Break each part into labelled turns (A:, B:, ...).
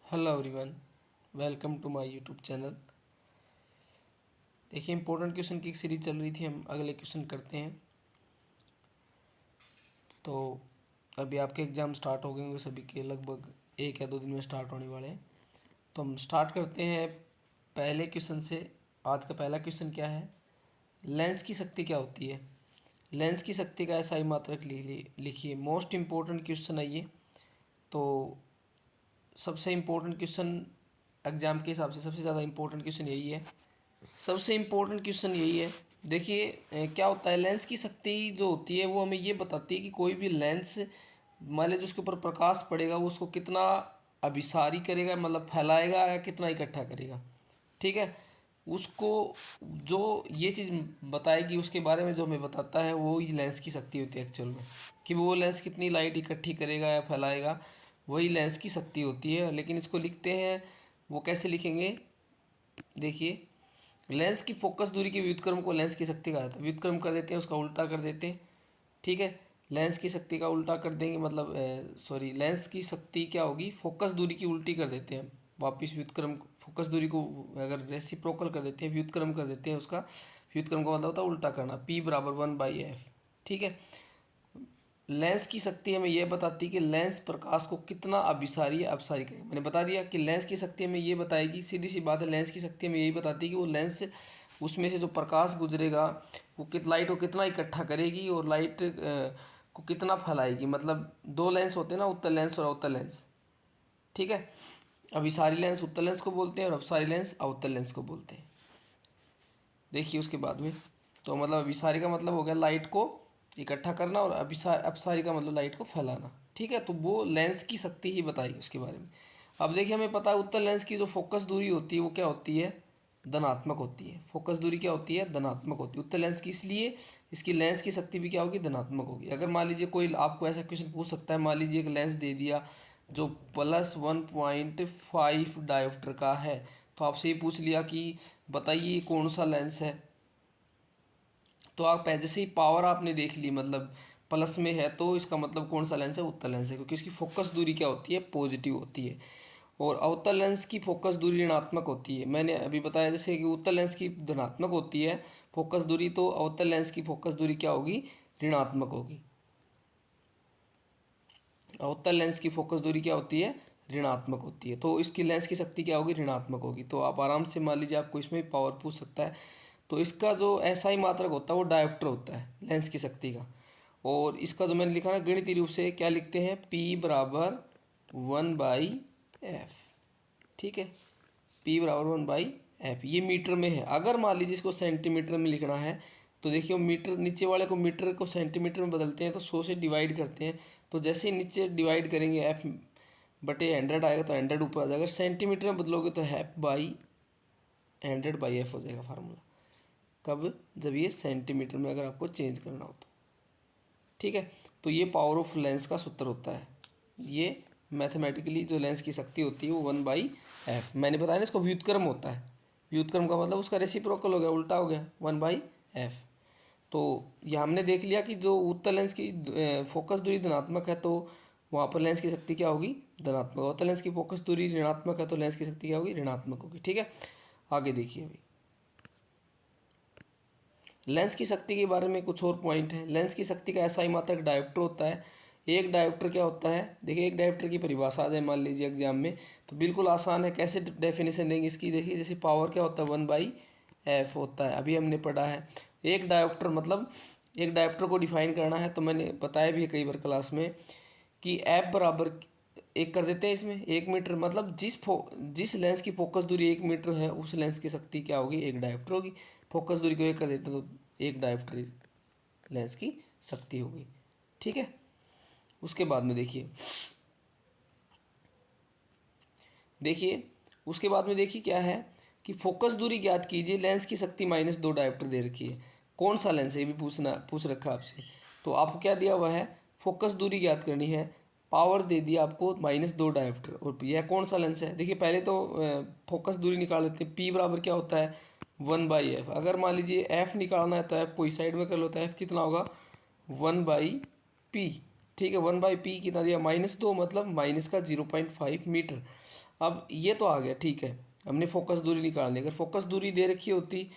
A: Hello everyone, welcome to my YouTube channel. देखिए, important question की एक सीरीज चल रही थी, हम अगले क्वेश्चन करते हैं। तो अभी आपके एग्ज़ाम स्टार्ट हो गए होंगे, सभी के लगभग 1 या 2 दिन में स्टार्ट होने वाले हैं। तो हम स्टार्ट करते हैं पहले क्वेश्चन से। आज का पहला क्वेश्चन क्या है? लेंस की शक्ति क्या होती है? लेंस की शक्ति का SI मात्रक लिखिए। मोस्ट इम्पोर्टेंट क्वेश्चन है ये। तो सबसे इम्पोर्टेंट क्वेश्चन एग्ज़ाम के हिसाब से सबसे ज़्यादा इम्पोर्टेंट क्वेश्चन यही है। सबसे इम्पोर्टेंट क्वेश्चन यही है। देखिए, क्या होता है, लेंस की शक्ति जो होती है वो हमें ये बताती है कि कोई भी लेंस, मान लीजिए उसके ऊपर प्रकाश पड़ेगा, वो उसको कितना अभिसारी करेगा, मतलब फैलाएगा, या कितना इकट्ठा करेगा। ठीक है, उसको जो ये चीज़ बताएगी, उसके बारे में जो हमें बताता है, वो ही लेंस की शक्ति होती है एक्चुअल में। कि वो लेंस कितनी लाइट इकट्ठी करेगा या फैलाएगा, वही लेंस की शक्ति होती है। लेकिन इसको लिखते हैं, वो कैसे लिखेंगे? देखिए, लेंस की फोकस दूरी के व्युत्क्रम को लेंस की शक्ति कहा जाता है। व्युत्क्रम कर देते हैं, उसका उल्टा कर देते हैं। ठीक है, लेंस की शक्ति का उल्टा कर देंगे, मतलब सॉरी, लेंस की शक्ति क्या होगी, फोकस दूरी की उल्टी कर देते हैं। वापिस व्युत्क्रम, फोकस दूरी को अगर रेसिप्रोकल कर देते हैं, व्युत्क्रम कर देते हैं उसका। व्युत्क्रम का मतलब होता है उल्टा करना। P बराबर 1/f। ठीक है, लेंस की शक्ति हमें यह बताती है कि लेंस प्रकाश को कितना अभिसारी या अपसारी करेगा। मैंने बता दिया कि लेंस की शक्ति हमें ये बताएगी, सीधी सी बात है। लेंस की शक्ति हमें यही बताती है कि वो लेंस, उसमें से जो प्रकाश गुजरेगा, वो लाइट को कितना इकट्ठा करेगी और लाइट को कितना फैलाएगी। मतलब दो लेंस होते हैं ना, उत्तल लेंस और अवतल लेंस। ठीक है, अभिसारी लेंस उत्तल लेंस को बोलते हैं और अपसारी लेंस अवतल लेंस को बोलते हैं। देखिए उसके बाद में, तो मतलब अभिसारी का मतलब हो गया लाइट को इकट्ठा करना, और अपसारी का मतलब लाइट को फैलाना। ठीक है, तो वो लेंस की शक्ति ही बताएगी उसके बारे में। अब देखिए, हमें पता है उत्तल लेंस की जो फोकस दूरी होती है वो क्या होती है, धनात्मक होती है। फोकस दूरी क्या होती है, धनात्मक होती है उत्तल लेंस की, इसलिए इसकी लेंस की शक्ति भी क्या होगी, धनात्मक होगी। अगर मान लीजिए कोई आपको ऐसा क्वेश्चन पूछ सकता है, मान लीजिए एक लेंस दे दिया जो +1.5 डायोप्टर का है, तो आपसे ये पूछ लिया कि बताइए कौन सा लेंस है। तो आप जैसे ही पावर आपने देख ली, मतलब प्लस में है, तो इसका मतलब कौन सा लेंस है, उत्तल लेंस है, क्योंकि इसकी फोकस दूरी क्या होती है, पॉजिटिव होती है। और अवतल लेंस की फोकस दूरी ऋणात्मक होती है। मैंने अभी बताया जैसे कि उत्तल लेंस की धनात्मक होती है फोकस दूरी, तो अवतल लेंस की फोकस दूरी क्या होगी, ऋणात्मक होगी। अवतल लेंस की फोकस दूरी क्या होती है, ऋणात्मक होती है। तो इसकी लेंस की शक्ति क्या होगी, ऋणात्मक होगी। तो आप आराम से मान लीजिए, आपको इसमें पावर पूछ सकता है, तो इसका जो SI मात्रक होता है वो डायोप्टर होता है लेंस की शक्ति का। और इसका जो मैंने लिखा ना गणितीय रूप से, क्या लिखते हैं, P बराबर 1/f। ठीक है, P बराबर 1/f, ये मीटर में है। अगर मान लीजिए इसको सेंटीमीटर में लिखना है, तो देखिए मीटर, नीचे वाले को मीटर को सेंटीमीटर में बदलते हैं, तो 100 से डिवाइड करते हैं। तो जैसे ही नीचे डिवाइड करेंगे, F बटे 100 आएगा, तो 100 ऊपर आ जाएगा। सेंटीमीटर में बदलोगे तो F/100/f हो जाएगा फार्मूला। कब, जब ये सेंटीमीटर में अगर आपको चेंज करना हो तो। ठीक है, तो ये पावर ऑफ लेंस का सूत्र होता है। ये मैथमेटिकली जो लेंस की शक्ति होती है वो 1/f। मैंने बताया ना, इसको व्युत्क्रम होता है। व्युत्क्रम का मतलब उसका रेसिप्रोकल हो गया, उल्टा हो गया, 1/f। तो ये हमने देख लिया कि जो उत्तल लेंस की फोकस दूरी धनात्मक है, तो वहाँ पर लेंस की शक्ति क्या होगी, धनात्मक। अवतल लेंस की फोकस दूरी ऋणात्मक है, तो लेंस की शक्ति क्या होगी, ऋणात्मक होगी। ठीक है, आगे देखिए। अभी लेंस की शक्ति के बारे में कुछ और पॉइंट है। लेंस की शक्ति का SI मात्रक डायोप्टर होता है। एक डायोप्टर क्या होता है, देखिए एक डायोप्टर की परिभाषा आ जाए मान लीजिए एग्जाम में, तो बिल्कुल आसान है। कैसे डेफिनेशन देंगे इसकी, देखिए जैसे पावर क्या होता है, 1/f होता है, अभी हमने पढ़ा है। एक डायोप्टर मतलब, एक डायोप्टर को डिफाइन करना है, तो मैंने बताया भी है कई बार क्लास में कि F बराबर एक कर देते हैं इसमें 1 मीटर। मतलब जिस लेंस की फोकस दूरी 1 मीटर है, उस लेंस की शक्ति क्या होगी, एक डायोप्टर होगी। फोकस दूरी को 1 कर देते हैं, तो एक डायोप्टर लेंस की शक्ति होगी। ठीक है, उसके बाद में देखिए, देखिए उसके बाद में देखिए क्या है कि फोकस दूरी ज्ञात कीजिए, लेंस की शक्ति -2 डायोप्टर दे रखी है। कौन सा लेंस है, ये भी पूछ रखा है आपसे। तो आपको क्या दिया हुआ है, फोकस दूरी ज्ञात करनी है, पावर दे दिया आपको -2 डायोप्टर, और यह कौन सा लेंस है। देखिए पहले तो फोकस दूरी निकाल लेते हैं। P बराबर क्या होता है, 1/f। अगर मान लीजिए F निकालना है, तो F को इस साइड में कर लो, तो F कितना होगा, 1/p। ठीक है, 1/p कितना दिया, -2, मतलब माइनस का 0.5 मीटर। अब ये तो आ गया, ठीक है, हमने फोकस दूरी निकालनी। अगर फोकस दूरी दे रखी होती,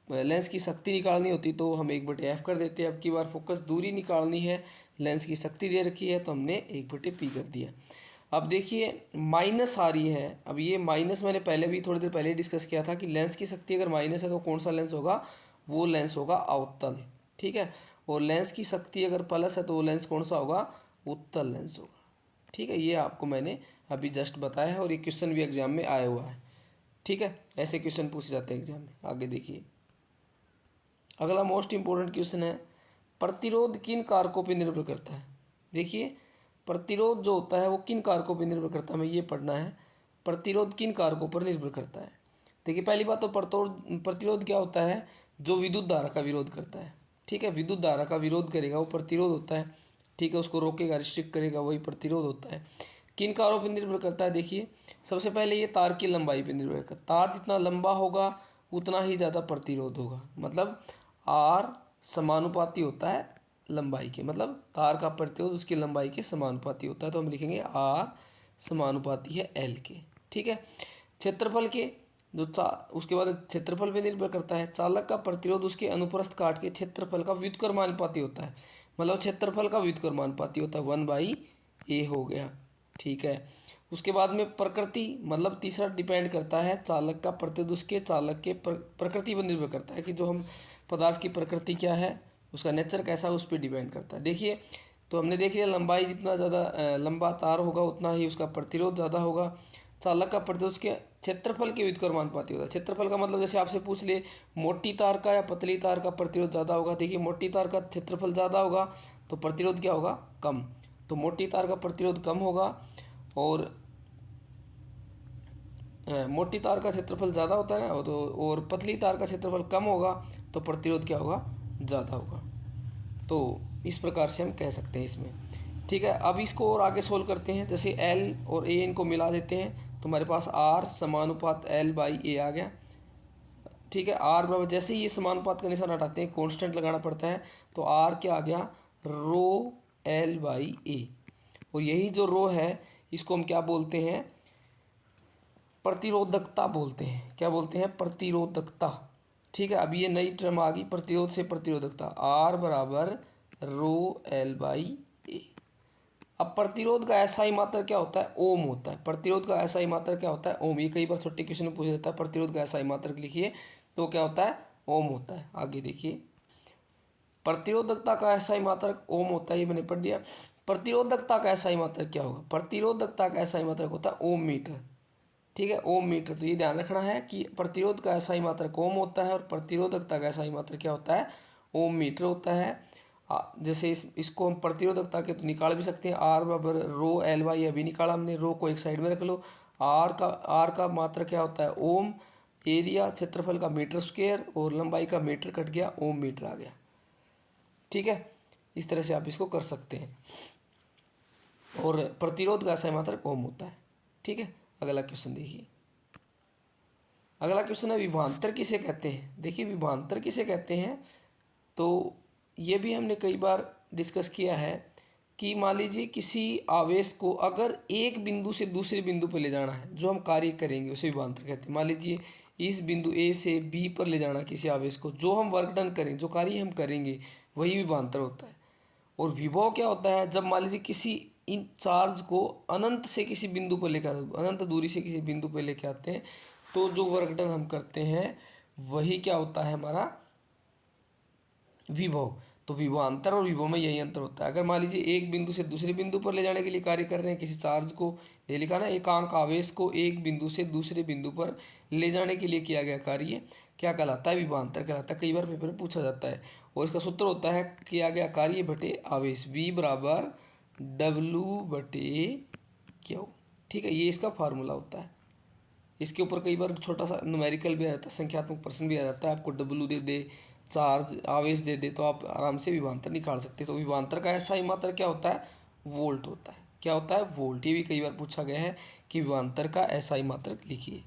A: लेंस की शक्ति निकालनी होती, तो हम 1/f कर देते। अब की बार फोकस दूरी निकालनी है, लेंस की शक्ति दे रखी है, तो हमने 1/p कर दिया। अब देखिए माइनस आ रही है। अब ये माइनस मैंने पहले भी थोड़ी देर पहले डिस्कस किया था कि लेंस की शक्ति अगर माइनस है तो कौन सा लेंस होगा, वो लेंस होगा अवतल, ठीक है। और लेंस की शक्ति अगर प्लस है तो वो लेंस कौन सा होगा, उत्तल लेंस होगा, ठीक है। ये आपको मैंने अभी जस्ट बताया है और ये क्वेश्चन भी एग्जाम में आया हुआ है, ठीक है। ऐसे क्वेश्चन पूछे जाते हैं एग्जाम में। आगे देखिए, अगला मोस्ट इंपॉर्टेंट क्वेश्चन है, प्रतिरोध किन कारकों पर निर्भर करता है। देखिए प्रतिरोध जो होता है वो किन कारकों पर निर्भर करता है, हमें ये पढ़ना है, प्रतिरोध किन कारकों पर निर्भर करता है। देखिए पहली बात तो प्रतिरोध क्या होता है, जो विद्युत धारा का विरोध करता है, ठीक है। विद्युत धारा का विरोध करेगा वो प्रतिरोध होता है, ठीक है। उसको रोकेगा, रिस्ट्रिक्ट करेगा, वही प्रतिरोध होता है। किन कारों पर निर्भर करता है, देखिए सबसे पहले ये तार की लंबाई पर निर्भर करता है। तार जितना लंबा होगा उतना ही ज़्यादा प्रतिरोध होगा, मतलब आर समानुपाती होता है लंबाई के, मतलब तार का प्रतिरोध उसकी लंबाई के समानुपाती होता है, तो हम लिखेंगे आर समानुपाती है एल के, ठीक है। क्षेत्रफल के जो उसके बाद क्षेत्रफल पे निर्भर करता है। चालक का प्रतिरोध उसके अनुप्रस्थ काट के क्षेत्रफल का व्युत्क्रमानुपाती होता है, मतलब क्षेत्रफल का व्युत्क्रमानुपाती होता है, 1/a हो गया, ठीक है। उसके बाद में प्रकृति, मतलब तीसरा डिपेंड करता है चालक का प्रतिरोध उसके चालक के प्रकृति पर निर्भर करता है, कि जो हम पदार्थ की प्रकृति क्या है, उसका नेचर कैसा है, उस पर डिपेंड करता है। देखिए तो हमने देख लिया लंबाई जितना ज़्यादा लंबा तार होगा उतना ही उसका प्रतिरोध ज़्यादा होगा। चालक का प्रतिरोध उसके क्षेत्रफल के व्युत्क्रमानुपाती होता है। क्षेत्रफल का मतलब जैसे आपसे पूछ ले मोटी तार का या पतली तार का प्रतिरोध ज़्यादा होगा, देखिए मोटी तार का क्षेत्रफल ज़्यादा होगा तो प्रतिरोध क्या होगा, कम, तो मोटी तार का प्रतिरोध कम होगा। और मोटी तार का क्षेत्रफल ज़्यादा होता है ना, तो और पतली तार का क्षेत्रफल कम होगा तो प्रतिरोध क्या होगा, ज़्यादा होगा। तो इस प्रकार से हम कह सकते हैं इसमें, ठीक है। अब इसको और आगे सोल्व करते हैं, जैसे एल और ए इनको मिला देते हैं तो हमारे पास आर समानुपात L/A आ गया, ठीक है। आर बराबर जैसे ही ये समानुपात का निशान हटाते हैं कांस्टेंट लगाना पड़ता है, तो आर क्या आ गया, रो L/A। और यही जो रो है इसको हम क्या बोलते हैं, प्रतिरोधकता बोलते हैं। क्या बोलते हैं, प्रतिरोधकता, ठीक है। अब ये नई टर्म आ गई, प्रतिरोध से प्रतिरोधकता, आर बराबर रो L/A। अब प्रतिरोध का ऐसा ही मात्रक क्या होता है, ओम होता है। प्रतिरोध का ऐसा ही मात्रक क्या होता है, ओम। ये कई बार छोटे क्वेश्चन में पूछा जाता है, प्रतिरोध का ऐसा ही मात्रक लिखिए, तो क्या होता है, ओम होता है। आगे देखिए, प्रतिरोधकता का ऐसा ही मात्रक ओम होता है, ये मैंने पढ़ दिया। प्रतिरोधकता का ऐसा ही मात्रक क्या होगा, प्रतिरोधकता का ऐसा ही मात्रक होता है ओम मीटर, ठीक है, ओम मीटर। तो ये ध्यान रखना है कि प्रतिरोध का ऐसा ही मात्रक ओम होता है और प्रतिरोधकता का ऐसा ही मात्रक क्या होता है, ओम मीटर होता है। जैसे इसको हम प्रतिरोधकता के तो निकाल भी सकते हैं, आर बराबर रो L/A अभी निकाला हमने, रो को एक साइड में रख लो। आर का मात्रक क्या होता है, ओम, एरिया क्षेत्रफल का मीटर स्क्वायर और लंबाई का मीटर कट गया, ओम मीटर आ गया, ठीक है। इस तरह से आप इसको कर सकते हैं। और प्रतिरोध का ऐसा ही मात्रक ओम होता है, ठीक है। अगला क्वेश्चन देखिए, अगला क्वेश्चन है विभवांतर किसे कहते हैं। देखिए विभवांतर किसे कहते हैं, तो ये भी हमने कई बार डिस्कस किया है कि मान लीजिए किसी आवेश को अगर एक बिंदु से दूसरे बिंदु पर ले जाना है, जो हम कार्य करेंगे उसे विभवांतर कहते हैं। मान लीजिए इस बिंदु ए से बी पर ले जाना किसी आवेश को, जो हम वर्क डन करेंगे, जो कार्य हम करेंगे, वही विभवांतर होता है। और विभव क्या होता है, जब मान लीजिए किसी इन चार्ज को अनंत से किसी बिंदु पर लेकर, अनंत दूरी से किसी बिंदु पर लेके आते हैं, तो जो वर्क डन हम करते हैं वही क्या होता है, हमारा विभव। तो विभवांतर और विभव में यही अंतर होता है। अगर मान लीजिए एक बिंदु से दूसरे बिंदु पर ले जाने के लिए कार्य कर रहे हैं किसी चार्ज को, ये लिखा ना, एकांक आवेश को एक बिंदु से दूसरे बिंदु पर ले जाने के लिए किया गया कार्य क्या कहलाता है, विभवांतर कहलाता है। कई बार पेपर में पूछा जाता है, और इसका सूत्र होता है किया गया कार्य बटे आवेश, V बराबर W/Q, ठीक है। ये इसका फार्मूला होता है। इसके ऊपर कई बार छोटा सा न्यूमेरिकल भी आ जाता है, संख्यात्मक प्रश्न भी आ जाता है, आपको W दे दे, चार्ज आवेश दे दे, तो आप आराम से विभवांतर निकाल सकते हैं। तो विभवांतर का ऐसा ही मात्रक क्या होता है, वोल्ट होता है। क्या होता है, वोल्ट। ये भी कई बार पूछा गया है कि विभवांतर का ऐसा ही मात्रक लिखिए।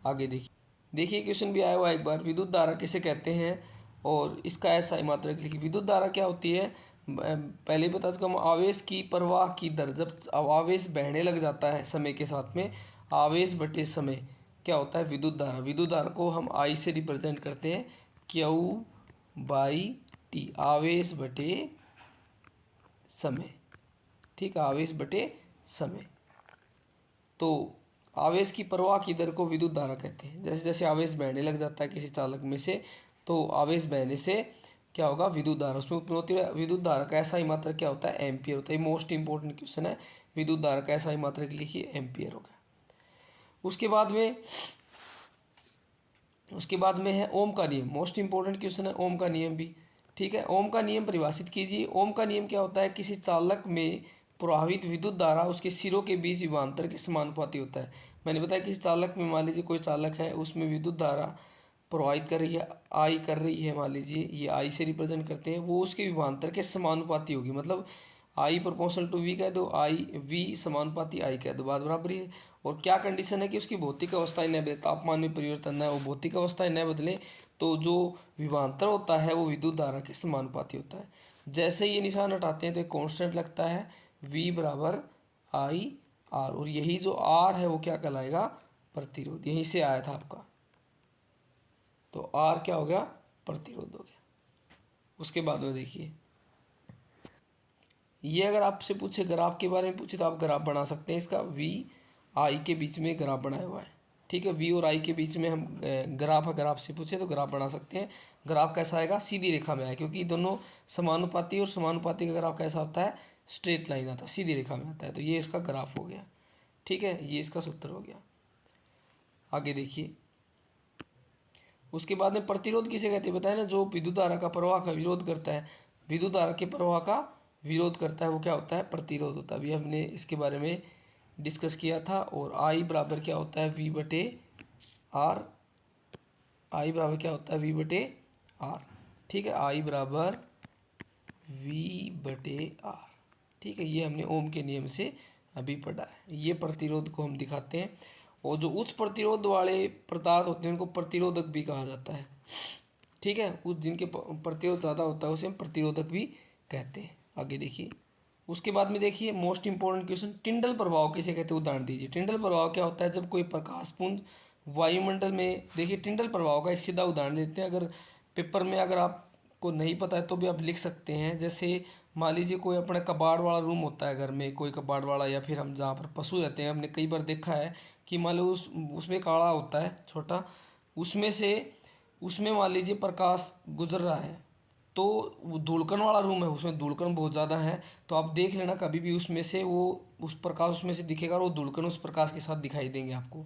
A: आगे देखिए क्वेश्चन भी आया हुआ एक बार, विद्युत धारा किसे कहते हैं और इसका ऐसा ही मात्रक लिखिए। विद्युत धारा क्या होती है, पहले ही बता चुका हूँ, आवेश की प्रवाह की दर, जब आवेश बहने लग जाता है समय के साथ में, आवेश बटे समय क्या होता है, विद्युत धारा। विद्युत धारा को हम आई से रिप्रेजेंट करते हैं, Q/T, आवेश बटे समय। ठीक है, आवेश बटे समय। तो आवेश की प्रवाह की दर को विद्युत धारा कहते हैं। जैसे जैसे आवेश बहने लग जाता है किसी चालक में से, तो आवेश बहने से क्या होगा, विद्युत धारा उसमें उत्पन्न होती है। विद्युत धारा का SI मात्रक क्या होता है, एम्पियर होता है। मोस्ट इंपॉर्टेंट क्वेश्चन है, विद्युत धारा का SI मात्रक लिखिए, एम्पियर होगा। उसके बाद में है ओम का नियम। मोस्ट इंपॉर्टेंट क्वेश्चन है ओम का नियम भी। ठीक है, ओम का नियम परिभाषित कीजिए। ओम का नियम क्या होता है, किसी चालक में प्रवाहित विद्युत धारा उसके सिरों के बीच विभवांतर के समानुपाती होता है। मैंने बताया किसी चालक में, मान लीजिए कोई चालक है, उसमें विद्युत धारा प्रवाहित कर रही है, आई कर रही है, मान लीजिए ये आई से रिप्रेजेंट करते हैं, वो उसके विभवांतर के समानुपाती होगी। मतलब आई प्रोपोर्शनल टू वी कह दो, आई वी समानुपाती आई कह दो, बात बराबर ही है। और क्या कंडीशन है कि उसकी भौतिक अवस्थाएं न बदले, तापमान में परिवर्तन न हो, भौतिक अवस्थाएं न बदले, तो जो विभवांतर होता है वो विद्युत धारा के समानुपाती होता है। जैसे ये निशान हटाते हैं तो एक कांस्टेंट लगता है, V बराबर आई आर, और यही जो आर है वो क्या कहलाएगा, प्रतिरोध। यहीं से आया था आपका, तो आर क्या हो गया, प्रतिरोध हो गया। उसके बाद में देखिए, ये अगर आपसे पूछे ग्राफ के बारे में पूछे तो आप ग्राफ बना सकते हैं इसका। V I के बीच में ग्राफ बनाया हुआ है। ठीक है, V और I के बीच में हम ग्राफ अगर आपसे पूछे तो ग्राफ बना सकते हैं। ग्राफ कैसा आएगा, सीधी रेखा में आए, क्योंकि दोनों समानुपाती, और समानुपाती का ग्राफ कैसा होता है, स्ट्रेट लाइन आता है, सीधी रेखा में आता है। तो ये इसका ग्राफ हो गया। ठीक है, ये इसका सूत्र हो गया। आगे देखिए, उसके बाद में प्रतिरोध किसे कहते हैं, बताया ना, जो विद्युत धारा का प्रवाह का विरोध करता है, विद्युत धारा के प्रवाह का विरोध करता है, वो क्या होता है, प्रतिरोध होता है। अभी हमने इसके बारे में डिस्कस किया था। और आई बराबर क्या होता है, V बटे आर। आई बराबर क्या होता है, V बटे आर। ठीक है, आई बराबर V बटे आर। ठीक है, ये हमने ओम के नियम से अभी पढ़ा है। ये प्रतिरोध को हम दिखाते हैं। और जो उच्च प्रतिरोध वाले पदार्थ होते हैं उनको प्रतिरोधक भी कहा जाता है। ठीक है, उस जिनके प्रतिरोध ज़्यादा होता है उसे हम प्रतिरोधक भी कहते हैं। आगे देखिए, उसके बाद में देखिए मोस्ट इंपॉर्टेंट क्वेश्चन, टिंडल प्रभाव किसे कहते हैं, उदाहरण दीजिए। टिंडल प्रभाव क्या होता है, जब कोई प्रकाशपुंज वायुमंडल में, देखिए टिंडल प्रभाव का एक सीधा उदाहरण लेते हैं। अगर पेपर में अगर आपको नहीं पता है तो भी आप लिख सकते हैं। जैसे मान लीजिए कोई अपना कबाड़ वाला रूम होता है घर में, कोई कबाड़ वाला, या फिर हम जहाँ पर पशु रहते हैं, हमने कई बार देखा है कि मान लो उसमें काड़ा होता है छोटा, उसमें मान लीजिए प्रकाश गुजर रहा है, तो वो धूलकण वाला रूम है, उसमें धूलकण बहुत ज़्यादा है। तो आप देख लेना कभी भी उसमें से वो उस प्रकाश उसमें से दिखेगा और वो धूलकण उस प्रकाश के साथ दिखाई देंगे आपको।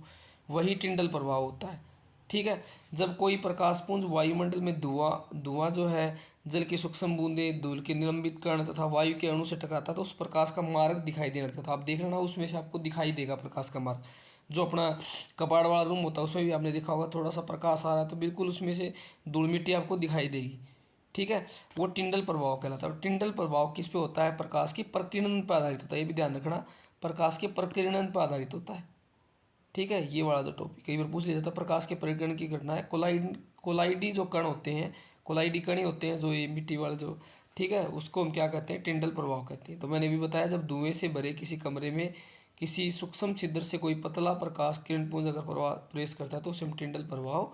A: वही टिंडल प्रभाव होता है। ठीक है, जब कोई प्रकाशपुंज वायुमंडल में धुआं जो है, जल की सूक्ष्म बूंदें, धूल के निलंबित कण तथा वायु के अणु से टकराता है, तो उस प्रकाश का मार्ग दिखाई देने लगता था। आप देख लेना उसमें से आपको दिखाई देगा प्रकाश का मार्ग। जो अपना कबाड़ वाला रूम होता है उसमें भी आपने देखा होगा, थोड़ा सा प्रकाश आ रहा है तो बिल्कुल उसमें से धूल मिट्टी आपको दिखाई देगी। ठीक है, वो टिंडल प्रभाव कहलाता है। और टिंडल प्रभाव किस पे होता है, प्रकाश की प्रकीर्णन पर आधारित होता है। ये भी ध्यान रखना, प्रकाश के प्रकीर्णन पर आधारित होता है। ठीक है, ये वाला जो टॉपिक कई बार पूछ लिया जाता है, प्रकाश के परिकीर्णन की घटना है। कोलाइडी जो कण होते हैं, कोलाइडी कण ही होते हैं, जो ये मिट्टी वाले जो, ठीक है, उसको हम क्या कहते हैं, टिंडल प्रभाव कहते हैं। तो मैंने भी बताया, जब धुएं से भरे किसी कमरे में किसी सूक्ष्म छिद्र से कोई पतला प्रकाश किरण पुंज अगर प्रवेश करता है तो उसे हम टिंडल प्रभाव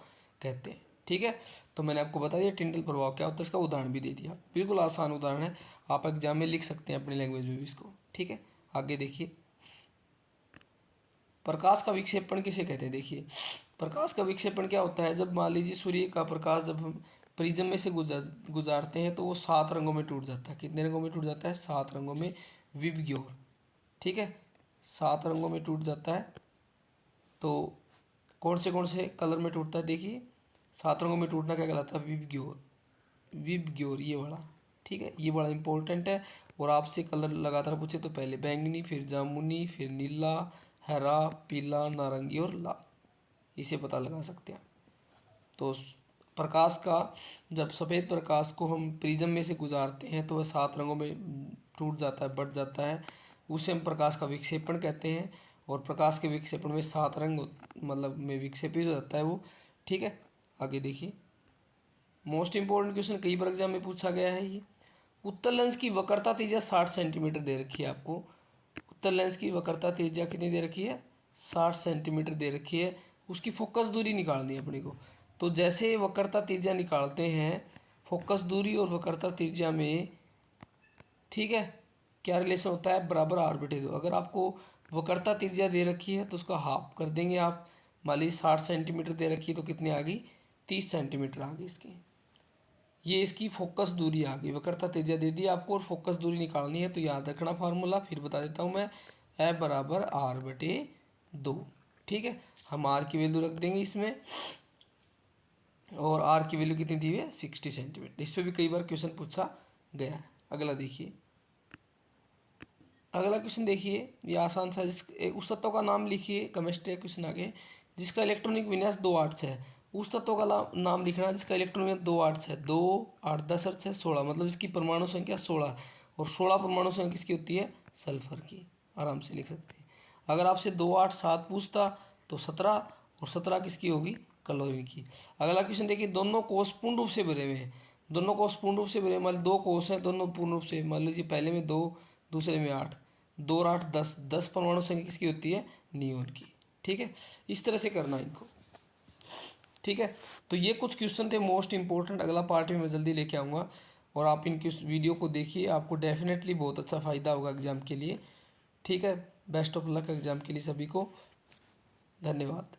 A: कहते हैं। ठीक है, तो मैंने आपको बता दिया टिंडल प्रभाव क्या होता है, इसका उदाहरण भी दे दिया। बिल्कुल आसान उदाहरण है, आप एग्जाम में लिख सकते हैं अपनी लैंग्वेज में भी इसको। ठीक है, आगे देखिए, प्रकाश का विक्षेपण किसे कहते हैं। देखिए, प्रकाश का विक्षेपण क्या होता है, जब मान लीजिए सूर्य का प्रकाश जब हम प्रिज्म में से गुजारते हैं तो वो 7 रंगों में टूट जाता है। कितने रंगों में टूट जाता है, 7 रंगों में, विबग्योर। ठीक है, 7 रंगों में टूट जाता है। तो कौन से कलर में टूटता है, देखिए 7 रंगों में टूटना क्या कहलाता है, विबग्योर। विबग्योर ये वाला। ठीक है, ये बड़ा इंपॉर्टेंट है। और आपसे कलर लगातार पूछे तो पहले बैंगनी, फिर जामुनी, फिर नीला, हरा, पीला, नारंगी और लाल, इसे पता लगा सकते हैं। तो प्रकाश का, जब सफ़ेद प्रकाश को हम प्रिज्म में से गुजारते हैं तो वह 7 रंगों में टूट जाता है, बट जाता है, उसे हम प्रकाश का विक्षेपण कहते हैं। और प्रकाश के विक्षेपण में 7 रंग मतलब में विक्षेपित हो जाता है वो। ठीक है, आगे देखिए, मोस्ट इंपॉर्टेंट क्वेश्चन कई बार एग्जाम में पूछा गया है ये। उत्तल लेंस की वक्रता त्रिज्या 60 सेंटीमीटर दे रखी है आपको। उत्तल लेंस की वक्रता त्रिज्या कितनी दे रखी है, 60 सेंटीमीटर दे रखी है, उसकी फोकस दूरी निकालनी है अपने को। तो जैसे वक्रता त्रिज्या निकालते हैं, फोकस दूरी और वक्रता त्रिज्या में, ठीक है, क्या रिलेशन होता है, बराबर r/2। अगर आपको वक्रता त्रिज्या दे रखी है तो उसका हाफ कर देंगे आप। मान लीजिए 60 सेंटीमीटर दे रखी है तो कितनी आ गई, 30 सेंटीमीटर आ गई इसकी। ये इसकी फोकस दूरी आ गई। वक्रता त्रिज्या दे दी आपको और फोकस दूरी निकालनी है, तो याद रखना फार्मूला, फिर बता देता हूँ मैं, F बराबर r/2। ठीक है, हम r की वैल्यू रख देंगे इसमें, और r की वैल्यू कितनी दी हुई है, 60 सेंटीमीटर। इस पर भी कई बार क्वेश्चन पूछा गया है। अगला देखिए, अगला क्वेश्चन देखिए, ये आसान सा। उस तत्व का नाम लिखिए, केमिस्ट्री क्वेश्चन आगे, जिसका इलेक्ट्रॉनिक विन्यास 2 8 है। उस तत्व का नाम लिखना जिसका इलेक्ट्रॉनिक विन्यास 2 8 है। 2 8 10 8 है 16, मतलब इसकी परमाणु संख्या 16, और 16 परमाणु संख्या किसकी होती है, सल्फर की। आराम से लिख सकते हैं। अगर आपसे 2 8 7 पूछता तो 17, और 17 किसकी होगी, क्लोरीन की। अगला क्वेश्चन देखिए, दोनों कोष पूर्ण रूप से भरे हुए हैं। दोनों कोष पूर्ण रूप से भरे, मान लो 2 कोष हैं, दोनों पूर्ण रूप से, मान लीजिए पहले में 2, दूसरे में 8, 2 और 8 10, 10 परमाणु संख्या किसकी होती है, नियोन की। ठीक है, इस तरह से करना इनको। ठीक है, तो ये कुछ क्वेश्चन थे मोस्ट इंपॉर्टेंट। अगला पार्ट में मैं जल्दी लेके आऊँगा, और आप इनकी वीडियो को देखिए, आपको डेफिनेटली बहुत अच्छा फ़ायदा होगा एग्ज़ाम के लिए। ठीक है, बेस्ट ऑफ लक एग्ज़ाम के लिए सभी को, धन्यवाद।